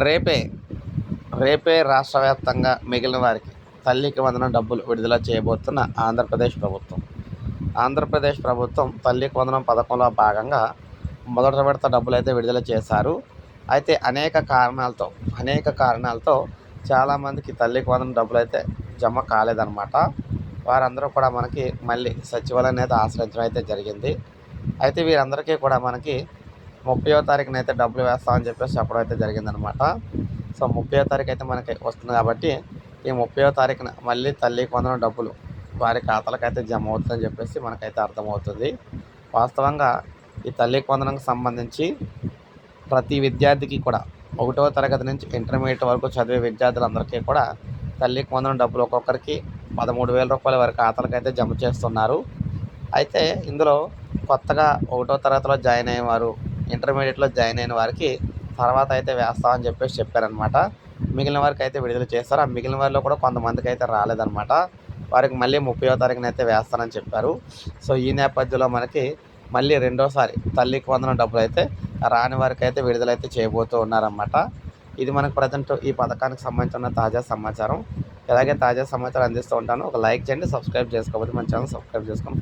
రేపే రేపే రాష్ట్ర వ్యాప్తంగా మిగిలిన వారికి తల్లికి వందనం డబ్బులు విడుదల చేయబోతున్న ఆంధ్రప్రదేశ్ ప్రభుత్వం తల్లికి వందనం పథకంలో భాగంగా మొదటి విడత డబ్బులు అయితే విడుదల చేశారు. అయితే అనేక కారణాలతో చాలామందికి తల్లికి వందనం డబ్బులు అయితే జమ కాలేదన్నమాట. వారందరూ కూడా మనకి మళ్ళీ సచివాలయాన్ని అయితే ఆశ్రయించడం అయితే జరిగింది. అయితే వీరందరికీ కూడా మనకి 30వ తారీఖున అయితే డబ్బులు వేస్తామని చెప్పేసి చెప్పడం అయితే జరిగిందనమాట. సో 30వ తారీఖు అయితే మనకి వస్తుంది కాబట్టి ఈ 30వ తారీఖున మళ్ళీ తల్లికి వందనం డబ్బులు వారి ఖాతాలకు అయితే జమ అవుతుందని చెప్పేసి మనకైతే అర్థమవుతుంది. వాస్తవంగా ఈ తల్లికి వందనంకి సంబంధించి ప్రతి విద్యార్థికి కూడా 1వ తరగతి నుంచి ఇంటర్మీడియట్ వరకు చదివే విద్యార్థులందరికీ కూడా తల్లికి వందనం డబ్బులు ఒక్కొక్కరికి 13,000 రూపాయల వారి ఖాతాలకు అయితే జమ చేస్తున్నారు. అయితే ఇందులో కొత్తగా 1వ తరగతిలో జాయిన్ అయిన వారు, ఇంటర్మీడియట్‌లో జాయిన్ అయిన వారికి తర్వాత అయితే వేస్తామని చెప్పేసి చెప్పారనమాట. మిగిలిన వారికి అయితే విడుదల చేస్తారు. ఆ మిగిలిన వారిలో కూడా కొంతమందికి అయితే రాలేదనమాట. వారికి మళ్ళీ 30వ తారీఖున అయితే వేస్తానని చెప్పారు. సో ఈ నేపథ్యంలో మనకి మళ్ళీ రెండోసారి తల్లికి వందనం డబ్బులు అయితే రాని వారికి అయితే విడుదలైతే చేయబోతూ ఉన్నారన్నమాట. ఇది మనకు ప్రజెంట్ ఈ పథకానికి సంబంధించిన తాజా సమాచారం. ఇలాగే తాజా సమాచారం అందిస్తూ ఉంటాను. ఒక లైక్ చేయండి, సబ్స్క్రైబ్ చేసుకోకపోతే మన ఛానల్ సబ్స్క్రైబ్ చేసుకొని